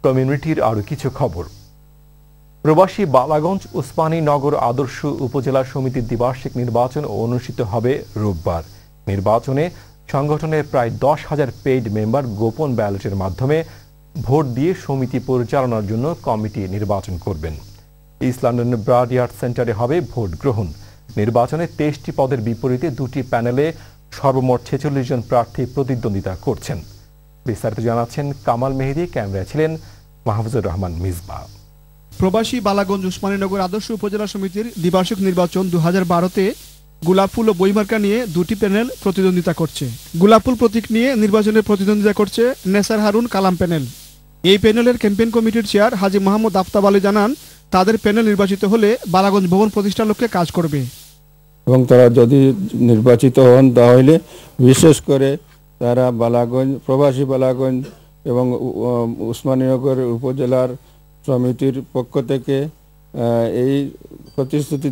কমিউনিটির আরও কিছু খবর। প্রবাসী বালাগঞ্জ উসমানী নগর আদর্শ উপজেলা সমিতির দ্বিবার্ষিক নির্বাচন অনুষ্ঠিত হবে রোববার। নির্বাচনে সংগঠনের প্রায় 10,000 পেইড মেম্বার গোপন ব্যালটের মাধ্যমে ভোট দিয়ে সমিতি পরিচালনার জন্য কমিটি নির্বাচন করবেন। ইস্ট লন্ডনের ব্রাডইয়ার্ড সেন্টারে হবে ভোট গ্রহণ। নির্বাচনে 23টি পদের বিপরীতে 2টি প্যানেলে সর্বমোট 46 জন প্রার্থী প্রতিদ্বন্দ্বিতা করছেন। বিস্তারিত জানাচ্ছেন কামাল মেহেদী, ক্যামেরায় ছিলেন মাহফুজুর রহমান মিসবা। প্রবাসী বালাগঞ্জ উসমানীনগর আদর্শ উপজেলা সমিতির দ্বিবার্ষিক নির্বাচন 2012-তে গোলাপফুল ও বইমার্কা নিয়ে 2টি প্যানেল প্রতিদ্বন্দ্বিতা করছে। গোলাপফুল প্রতীক নিয়ে নির্বাচনে প্রতিদ্বন্দ্বিতা করছে নেসার হারুন কালাম প্যানেল। এই প্যানেলের ক্যাম্পেইন কমিটির চেয়ার হাজী মোহাম্মদ আফতাব আলী জানান, তাদের প্যানেল নির্বাচিত হলে বালাগঞ্জ ভবন প্রতিষ্ঠার লক্ষ্যে কাজ করবে এবং তারা যদি নির্বাচিত হন তাহলে বিশেষ করে তারা বালাগঞ্জ প্রবাসী বালাগঞ্জ এবং উসমানীনগর উপজেলার সমিতির পক্ষ থেকে এই প্রতিশ্রুতি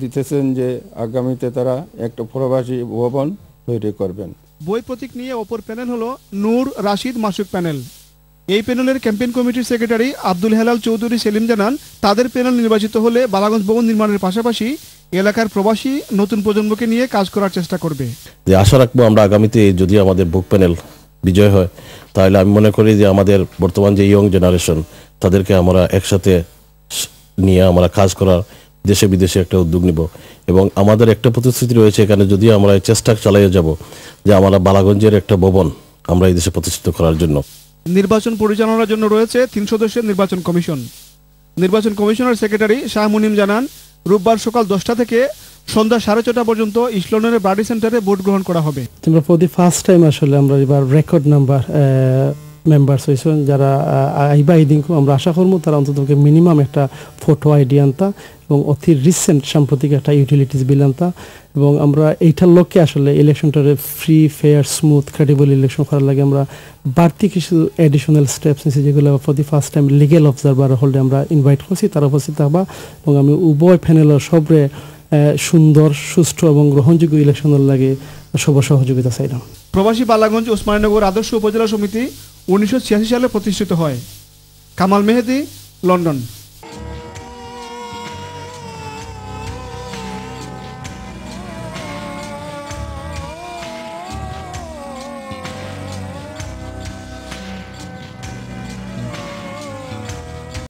দিতেছেন যে আগামীতে তারা একটা প্রবাসী ভবন তৈরি করবেন। বই প্রতীক নিয়ে অপর প্যানেল হলো নূর রাশিদ মাসুক প্যানেল। এই প্যানেলের ক্যাম্পেইন কমিটির সেক্রেটারি আব্দুল হেলাল চৌধুরী সেলিম জানান, তাদের প্যানেল নির্বাচিত হলে বালাগঞ্জ ভবন নির্মাণের পাশাপাশি এলাকার প্রবাসী নতুন প্রজন্মকে নিয়ে কাজ করার চেষ্টা করবে। যে আশা রাখবো আমরা আগামীতে যদি আমাদের বুক প্যানেল বিজয় হয় তাহলে আমি মনে করি যে আমাদের বর্তমান যে ইয়ং জেনারেশন তাদেরকে আমরা একসাথে নিয়ে আমরা কাজ করার দেশে বিদেশে একটা উদ্যোগ নিব এবং আমাদের একটা প্রতিশ্রুতি রয়েছে এখানে যদি আমরা চেষ্টা চালিয়ে যাব যে আমরা বালাগঞ্জের একটা ভবন আমরা এই দেশে প্রতিষ্ঠিত করার জন্য। নির্বাচন পরিচালনার জন্য রয়েছে 3 সদস্যের নির্বাচন কমিশন। নির্বাচন কমিশনার সেক্রেটারি শাহ মুনিম জানান, রোববার সকাল 10টা থেকে সন্ধ্যা 6:30 পর্যন্ত ইস্ট লন্ডনের ব্রাডি সেন্টারে ভোট গ্রহণ করা হবে। আমরা ফর দি ফার্স্ট টাইম আসলে আমরা এবার রেকর্ড নাম্বার মেম্বার্স হয়েছেন যারা আইবা ইদিনকু আমরা আশা করবো তারা অন্তত মিনিমাম একটা ফটো আইডি আনতা এবং অতি রিসেন্ট সাম্প্রতিক একটা ইউটিলিটিস বিল আনতা এবং আমরা এইটার লক্ষ্যে আসলে ইলেকশনটারে free fair smooth credible election করার লাগে আমরা বাড়তি কিছু এডিশনাল স্টেপস নিয়েছি যেগুলো for the first time legal observer হলে আমরা ইনভাইট করছি, তারা উপস্থিত থাকবা এবং আমি উভয় প্যানেলের সবরে সুন্দর সুষ্ঠু এবং গ্রহণযোগ্য ইলেকশনের লাগে সব সহযোগিতা চাইলাম। প্রবাসী বালাগঞ্জ উসমানীনগর আদর্শ উপজেলা সমিতি 1986 সালে প্রতিষ্ঠিত হয়। কামাল মেহেদী, লন্ডন।